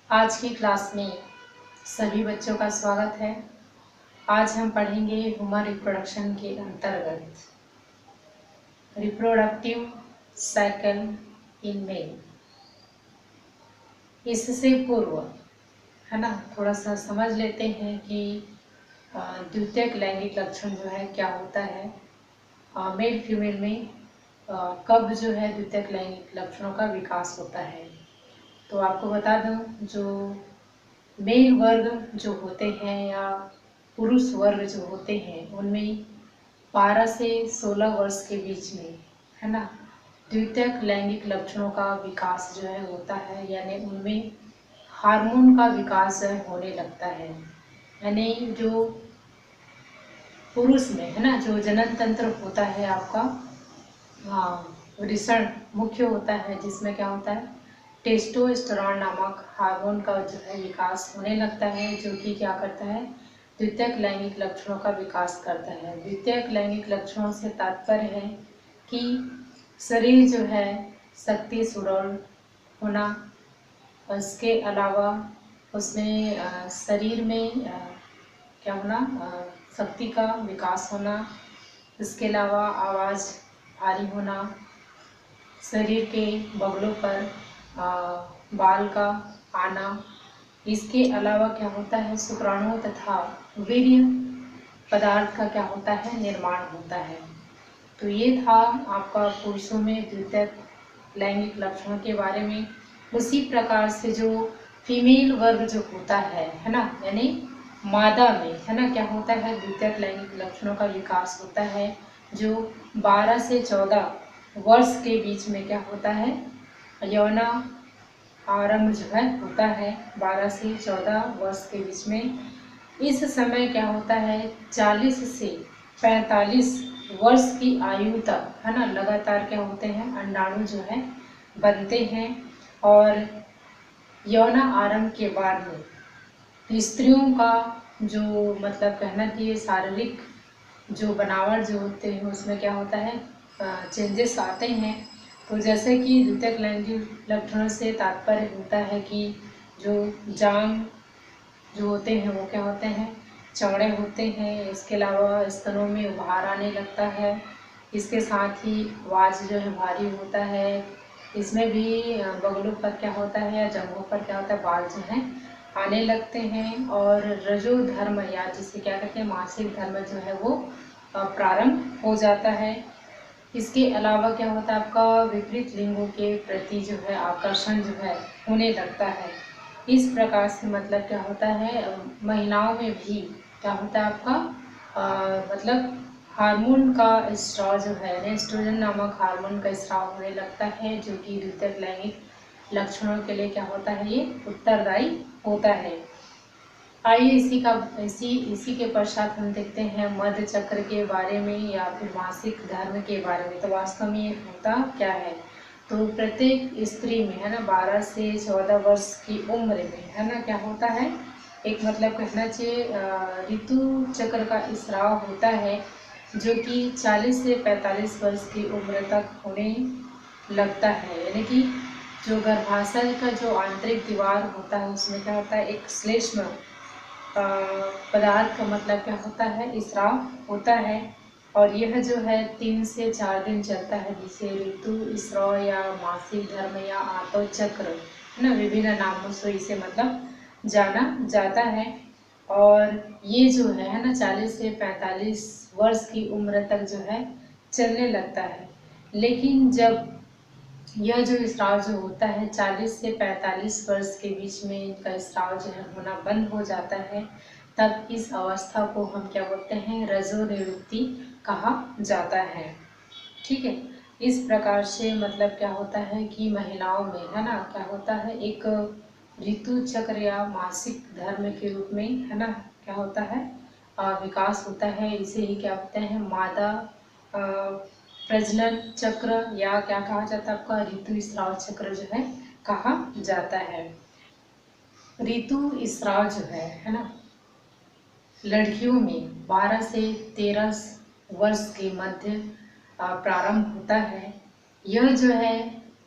आज की क्लास में सभी बच्चों का स्वागत है। आज हम पढ़ेंगे ह्यूमन रिप्रोडक्शन के अंतर्गत रिप्रोडक्टिव साइकिल इन मेल। इससे पूर्व है ना थोड़ा सा समझ लेते हैं कि द्वितीयक लैंगिक लक्षण जो है क्या होता है। मेल फीमेल में कब जो है द्वितीयक लैंगिक लक्षणों का विकास होता है। तो आपको बता दूं, जो मेल वर्ग जो होते हैं या पुरुष वर्ग जो होते हैं उनमें 12 से 16 वर्ष के बीच में है ना द्वितीयक लैंगिक लक्षणों का विकास जो है होता है, यानी उनमें हार्मोन का विकास जो है होने लगता है। यानी जो पुरुष में है ना जो जनन तंत्र होता है आपका, वृषण मुख्य होता है, जिसमें क्या होता है टेस्टोस्टेरोन नामक हार्मोन का जो है विकास होने लगता है, जो कि क्या करता है द्वितीयक लैंगिक लक्षणों का विकास करता है। द्वितीयक लैंगिक लक्षणों से तात्पर्य है कि शरीर जो है शक्ति सुडौल होना, उसके अलावा उसमें शरीर में क्या होना शक्ति का विकास होना, इसके अलावा आवाज़ भारी होना, शरीर के बगलों पर बाल का आना, इसके अलावा क्या होता है शुक्राणु तथा वीर्य पदार्थ का क्या होता है निर्माण होता है। तो ये था आपका पुरुषों में द्वितीयक लैंगिक लक्षणों के बारे में। उसी प्रकार से जो फीमेल वर्ग जो होता है ना, यानी मादा में है ना क्या होता है द्वितीयक लैंगिक लक्षणों का विकास होता है, जो 12 से 14 वर्ष के बीच में क्या होता है यौन आरंभ जो है होता है। 12 से 14 वर्ष के बीच में इस समय क्या होता है 40 से 45 वर्ष की आयु तक है ना लगातार क्या होते हैं अंडाणु जो है बनते हैं। और यौन आरंभ के बाद में स्त्रियों का जो मतलब कहना चाहिए शारीरिक जो बनावट जो होते हैं उसमें क्या होता है चेंजेस आते हैं। तो जैसे कि द्वितीयक लैंगिक लक्षणों से तात्पर्य होता है कि जो जांग जो होते हैं वो क्या होते हैं चौड़े होते हैं, इसके अलावा स्तनों में उभार आने लगता है, इसके साथ ही आवाज़ जो है भारी होता है, इसमें भी बगलों पर क्या होता है या जंघों पर क्या होता है बाल जो है आने लगते हैं। और रजो धर्म या जिसे क्या कहते हैं मासिक धर्म जो है वो प्रारंभ हो जाता है। इसके अलावा क्या होता है आपका विपरीत लिंगों के प्रति जो है आकर्षण जो है होने लगता है। इस प्रकार से मतलब क्या होता है महिलाओं में भी क्या होता है आपका मतलब हार्मोन का स्राव जो है एस्ट्रोजन नामक हार्मोन का स्राव होने लगता है, जो कि द्वितीयक लैंगिक लक्षणों के लिए क्या होता है ये उत्तरदायी होता है। आइए इसी के पश्चात हम देखते हैं मध्य चक्र के बारे में या फिर मासिक धर्म के बारे में। तो वास्तव में ये होता क्या है, तो प्रत्येक स्त्री में है ना 12 से 14 वर्ष की उम्र में है ना क्या होता है एक मतलब कहना चाहिए ऋतु चक्र का स्राव होता है, जो कि 40 से 45 वर्ष की उम्र तक होने लगता है। यानी कि जो गर्भाशय का जो आंतरिक दीवार होता है उसमें क्या होता है एक श्लेष्म पदार्थ का मतलब क्या होता है स्राव होता है। और यह जो है 3 से 4 दिन चलता है, जिसे ऋतु स्राव या मासिक धर्म या आतो चक्र है ना विभिन्न नामों से इसे मतलब जाना जाता है। और ये जो है ना 40 से 45 वर्ष की उम्र तक जो है चलने लगता है। लेकिन जब यह जो स्राव जो होता है 40 से 45 वर्ष के बीच में इनका स्राव जो है होना बंद हो जाता है, तब इस अवस्था को हम क्या बोलते हैं रजो निवृत्ति कहा जाता है। ठीक है, इस प्रकार से मतलब क्या होता है कि महिलाओं में है ना क्या होता है एक ऋतु चक्र या मासिक धर्म के रूप में है ना क्या होता है विकास होता है। इसे ही क्या बोलते हैं मादा प्रजनन चक्र या क्या कहा जाता है आपका ऋतु स्राव चक्र जो है कहा जाता है। ऋतु स्राव जो है ना लड़कियों में 12 से 13 वर्ष के मध्य प्रारंभ होता है। यह जो है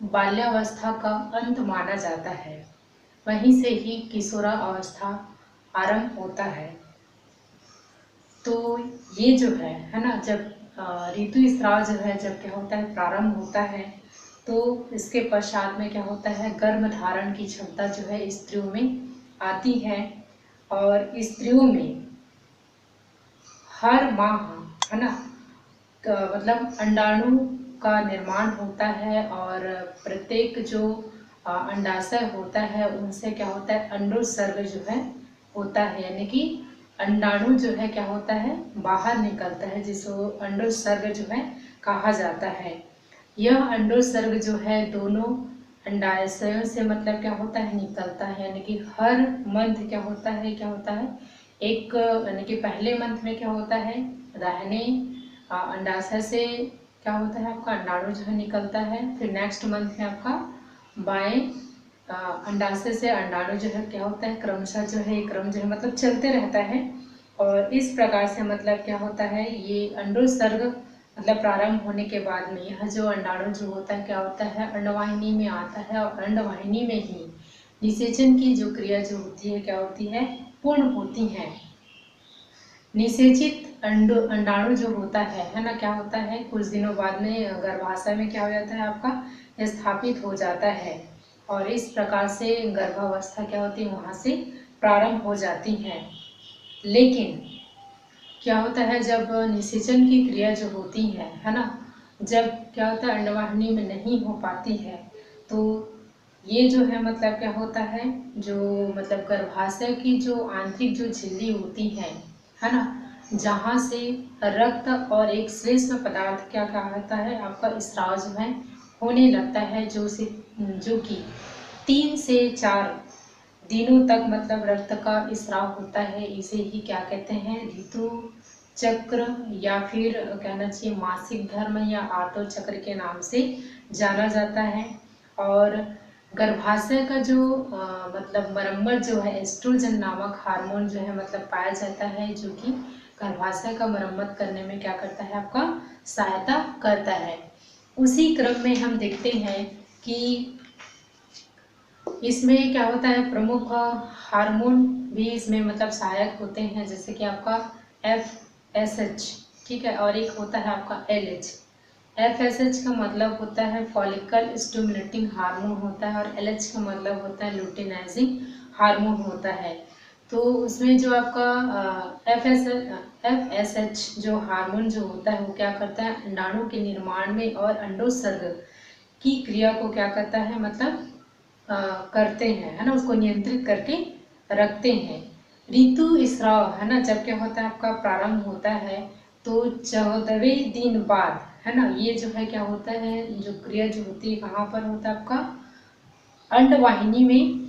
बाल्यावस्था का अंत माना जाता है। वहीं से ही किशोरावस्था आरंभ होता है। तो ये जो है ना, जब ऋतुस्राव जो है जब क्या होता है प्रारंभ होता है, तो इसके पश्चात में क्या होता है, गर्भ धारण की क्षमता जो है स्त्रियों में आती है। और स्त्रियों में हर माह है ना मतलब अंडाणु का निर्माण होता है, और प्रत्येक जो अंडाशय होता है उनसे क्या होता है अंडोत्सर्ग जो है होता है, यानी कि अंडाणु जो है क्या होता है बाहर निकलता है, जिसको अंडोत्सर्ग जो है कहा जाता है। यह अंडोत्सर्ग जो है दोनों अंडाशयों से मतलब क्या होता है निकलता है, यानी कि हर मंथ क्या होता है एक, यानी कि पहले मंथ में क्या होता है दाहिने अंडाशय से क्या होता है आपका अंडाणु जो है निकलता है। फिर नेक्स्ट मंथ में आपका बाएं अंडाशय से अंडाणु जो है क्या होता है क्रमशः जो है क्रम जो है मतलब चलते रहता है। और इस प्रकार से मतलब क्या होता है ये अंडोत्सर्ग मतलब प्रारंभ होने के बाद में यह जो अंडाणु जो होता है क्या होता है अंडवाहिनी में आता है, और अंडवाहिनी में ही निषेचन की जो क्रिया जो होती है क्या होती है पूर्ण होती है। निषेचित अंडाणु जो होता है ना क्या होता है कुछ दिनों बाद में गर्भाशय में क्या हो जाता है आपका स्थापित हो जाता है, और इस प्रकार से गर्भावस्था क्या होती है वहाँ से प्रारंभ हो जाती है। लेकिन क्या होता है जब निषेचन की क्रिया जो होती है ना, जब क्या होता है अंडवाहिनी में नहीं हो पाती है, तो ये जो है मतलब क्या होता है जो मतलब गर्भाशय की जो आंतरिक जो झिल्ली होती है ना, जहाँ से रक्त और एक श्लेष्म पदार्थ क्या कहता है आपका स्राव जो है होने लगता है, जो कि 3 से 4 दिनों तक मतलब रक्त का स्राव होता है। इसे ही क्या कहते हैं ऋतु चक्र, या फिर कहना चाहिए मासिक धर्म या आर्तव चक्र के नाम से जाना जाता है। और गर्भाशय का जो मतलब मरम्मत जो है एस्ट्रोजन नामक हार्मोन जो है मतलब पाया जाता है, जो कि गर्भाशय का मरम्मत करने में क्या करता है आपका सहायता करता है। उसी क्रम में हम देखते हैं कि इसमें क्या होता है प्रमुख हार्मोन भी इसमें मतलब सहायक होते हैं, जैसे कि आपका FSH, ठीक है, और एक होता है आपका LH। FSH का मतलब होता है फॉलिकल स्टिमुलेटिंग हार्मोन होता है, और LH का मतलब होता है लुटिनाइजिंग हार्मोन होता है। तो उसमें जो आपका FSH जो हार्मोन जो होता है वो क्या करता है अंडाणु के निर्माण में और अंडोत्सर्ग की क्रिया को क्या करता है मतलब करते हैं, है ना, उसको नियंत्रित करके रखते हैं। ऋतु स्राव है ना जब क्या होता है आपका प्रारंभ होता है, तो 14वें दिन बाद है ना ये जो है क्या होता है जो क्रिया जो होती है कहाँ पर होता है आपका अंडवाहिनी में।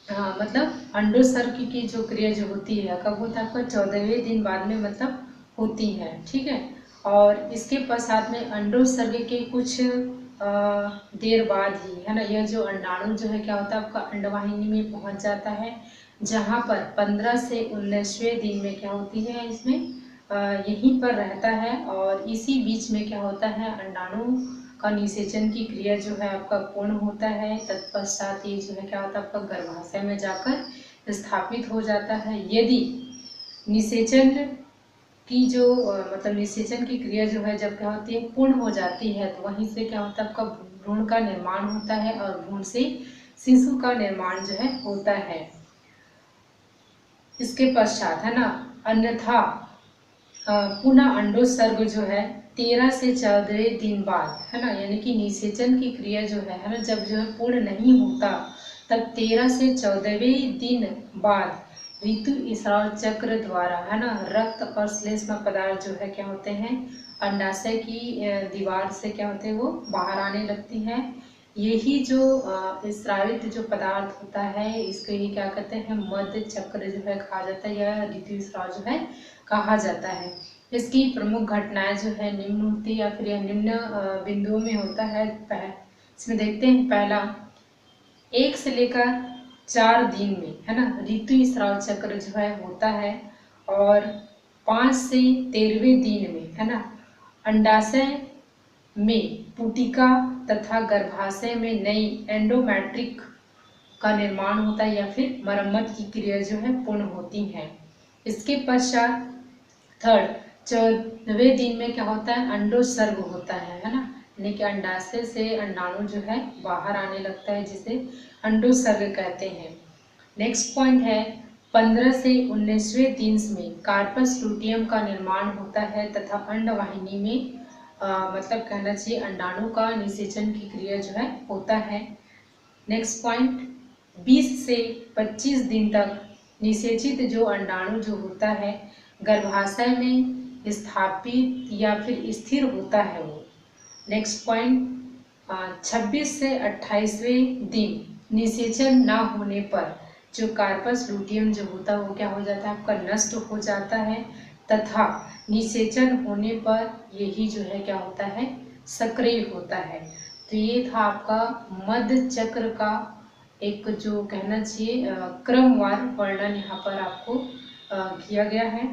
मतलब अंडोत्सर्ग की जो क्रिया जो होती है कब होता है आपका 14वें दिन बाद में मतलब होती है, ठीक है। और इसके पश्चात में अंडोत्सर्ग के कुछ देर बाद ही है ना यह जो अंडाणु जो है क्या होता है आपका अंडवाहिनी में पहुंच जाता है, जहां पर 15 से 19वें दिन में क्या होती है इसमें यहीं पर रहता है। और इसी बीच में क्या होता है अंडाणु का निषेचन की क्रिया जो है आपका पूर्ण होता है। तत्पश्चात ये जो है क्या होता है आपका गर्भाशय में जाकर स्थापित हो जाता है। यदि निषेचन की जो मतलब निषेचन की क्रिया जो है जब क्या होती है पूर्ण हो जाती है, तो वहीं से क्या होता है आपका भ्रूण का निर्माण होता है, और भ्रूण से शिशु का निर्माण जो है होता है। इसके पश्चात है ना अन्यथा पुनः अंडोत्सर्ग जो है 13 से 14 दिन बाद है ना, यानी कि निषेचन की क्रिया जो है ना जब जो है पूर्ण नहीं होता, तब 13 से 14वें दिन बाद ऋतु स्राव चक्र द्वारा है ना रक्त और श्लेष्म पदार्थ जो है क्या होते हैं अंडाशय की दीवार से क्या होते हैं वो बाहर आने लगती है। यही जो स्रावित जो पदार्थ होता है इसको ही क्या कहते हैं मध्य चक्र जो है कहा जाता है, या ऋतु स्राव जो है कहा जाता है। इसकी प्रमुख घटनाएं जो है निम्न होती है, या फिर यह निम्न बिंदुओं में होता है। इसमें देखते हैं पहला 1 से लेकर 4 दिन में है ना ऋतु स्राव चक्र जो है होता है, और 5 से 13वें दिन में है ना अंडाशय में पुटिका तथा गर्भाशय में नई एंडोमेट्रिक का निर्माण होता है या फिर मरम्मत की क्रिया जो है पूर्ण होती है। इसके पश्चात थर्ड 14वें दिन में क्या होता है, अंडोत्सर्ग होता है ना, यानी कि अंडाशय से अंडाणु जो है बाहर आने लगता है, जिसे अंडोत्सर्ग कहते हैं। नेक्स्ट पॉइंट है 15 से 19वें दिन में कार्पस लूटियम का निर्माण होता है तथा अंडवाहिनी में मतलब कहना चाहिए अंडाणु का निषेचन की क्रिया जो है होता है। नेक्स्ट पॉइंट 20 से 25 दिन तक निषेचित जो अंडाणु जो होता है गर्भाशय में स्थापित या फिर स्थिर होता है वो। नेक्स्ट पॉइंट 26 से 28वें दिन निषेचन ना होने पर जो कार्पस लूटियम जो होता है वो क्या हो जाता है, आपका नष्ट हो जाता है तथा निषेचन होने पर यही जो है क्या होता है, सक्रिय होता है। तो ये था आपका मध्य चक्र का एक जो कहना चाहिए क्रमवार वर्णन यहाँ पर आपको किया गया है।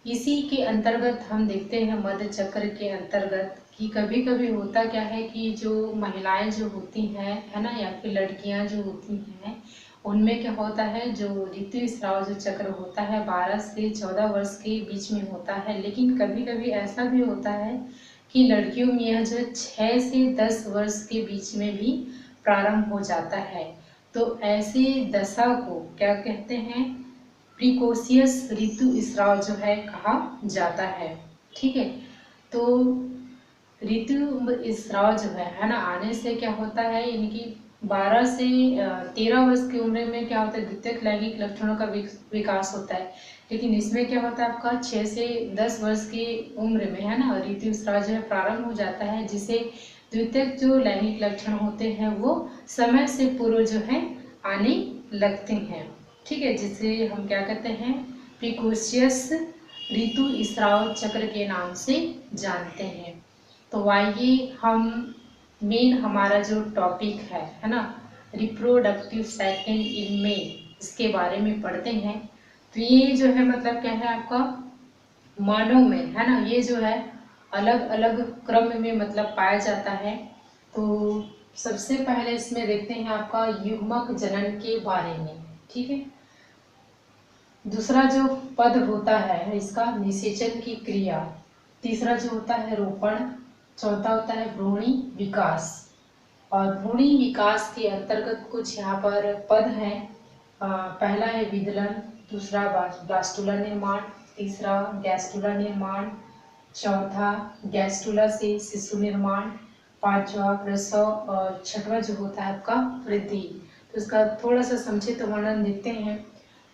इसी के अंतर्गत हम देखते हैं मध्य चक्र के अंतर्गत कि कभी कभी होता क्या है कि जो महिलाएं जो होती हैं है ना, या फिर लड़कियां जो होती हैं, उनमें क्या होता है जो ऋतुस्राव जो चक्र होता है 12 से 14 वर्ष के बीच में होता है। लेकिन कभी कभी ऐसा भी होता है कि लड़कियों में यह जो 6 से 10 वर्ष के बीच में भी प्रारंभ हो जाता है। तो ऐसे दशा को क्या कहते हैं, प्रिकोशियस ऋतुस्राव जो है कहा जाता है। ठीक है, तो ऋतुस्राव जो है ना, आने से क्या होता है, इनकी 12 से 13 वर्ष की उम्र में क्या होता है, द्वितीयक लैंगिक लक्षणों का विकास होता है। लेकिन इसमें क्या होता है, आपका 6 से 10 वर्ष की उम्र में है ना ऋतुस्राव जो है प्रारंभ हो जाता है, जिसे द्वितीयक जो लैंगिक लक्षण होते हैं वो समय से पूर्व जो है आने लगते हैं। ठीक है, जिसे हम क्या कहते हैं, प्रिकोशियस ऋतुस्राव चक्र के नाम से जानते हैं। तो आइए हम मेन हमारा जो टॉपिक है ना, रिप्रोडक्टिव साइकिल इन मेल, इसके बारे में पढ़ते हैं। तो ये जो है मतलब क्या है, आपका मानव में है ना, ये जो है अलग अलग क्रम में मतलब पाया जाता है। तो सबसे पहले इसमें देखते हैं आपका युग्मक जनन के बारे में। ठीक है, दूसरा जो पद होता है इसका निषेचन की क्रिया, तीसरा जो होता है रोपण, चौथा होता है भ्रूणी विकास। और भ्रूणी विकास के अंतर्गत कुछ यहाँ पर पद हैं। पहला है विदलन, दूसरा ब्लास्टुला निर्माण, तीसरा गैस्टुला निर्माण, चौथा गैस्टुला से शिशु निर्माण, पांचवा प्रसव और छठवां जो होता है आपका वृद्धि। तो इसका थोड़ा सा संक्षिप्त वर्णन देखते हैं।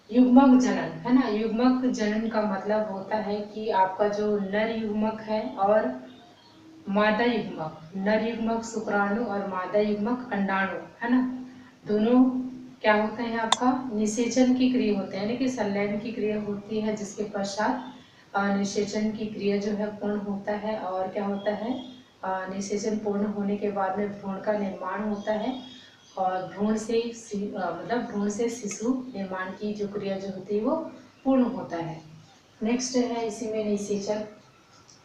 युग्मक जनन है ना, युग्मक जनन का मतलब होता है कि आपका जो नर युग्मक है और मादा युग्मक, नर युग्मक शुक्राणु और मादा युग्मक अंडाणु है ना, दोनों क्या होते हैं, आपका निषेचन की क्रिया होते हैं, यानी कि संलयन की क्रिया होती है, जिसके पश्चात निषेचन की क्रिया जो है पूर्ण होता है। और क्या होता है, निषेचन पूर्ण होने के बाद में भ्रूण का निर्माण होता है और भ्रूण से मतलब भ्रूण से शिशु निर्माण की जो क्रिया जो होती है वो पूर्ण होता है। नेक्स्ट है इसी में निषेचन।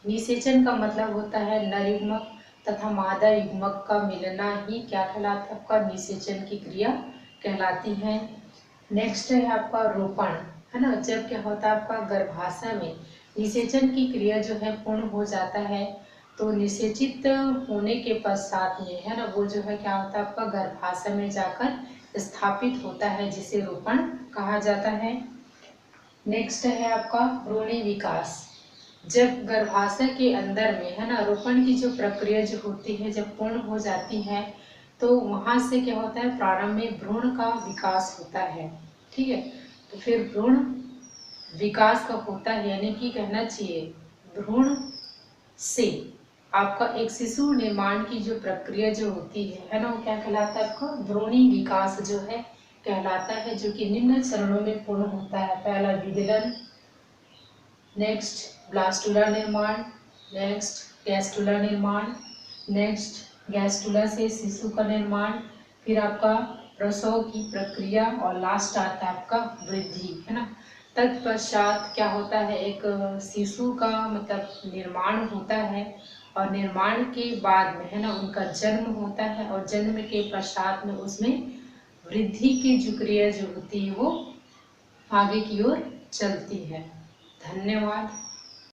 निषेचन का मतलब होता है नर युग्मक तथा मादा युग्मक का मिलना ही क्या कहलाता है, आपका निषेचन की क्रिया कहलाती है। नेक्स्ट है आपका रोपण है ना, जब क्या होता है आपका गर्भाशय में निषेचन की क्रिया जो है पूर्ण हो जाता है, तो निषेचित होने के पश्चात में है ना वो जो है क्या होता है, आपका गर्भाशय में जाकर स्थापित होता है, जिसे रोपण कहा जाता है। नेक्स्ट है आपका भ्रूणी विकास। जब गर्भाशय के अंदर में है ना रोपण की जो प्रक्रिया जो होती है जब पूर्ण हो जाती है, तो वहां से क्या होता है, प्रारंभ में भ्रूण का विकास होता है। ठीक है, तो फिर भ्रूण विकास का होता है, यानी कि कहना चाहिए भ्रूण से आपका एक शिशु निर्माण की जो प्रक्रिया जो होती है ना, वो क्या कहलाता है, आपका भ्रूणी विकास जो है कहलाता है, जो कि निम्न चरणों में पूर्ण होता है। पहला विदलन, नेक्स्ट ब्लास्टुला निर्माण, नेक्स्ट गैस्टुला निर्माण, नेक्स्ट गैस्टुला से शिशु का निर्माण, फिर आपका प्रसव की प्रक्रिया और लास्ट आता है आपका वृद्धि है ना। तत्पश्चात क्या होता है, एक शिशु का मतलब निर्माण होता है और निर्माण के बाद में है ना उनका जन्म होता है और जन्म के पश्चात में उसमें वृद्धि की जो क्रिया जो होती है वो आगे की ओर चलती है। धन्यवाद।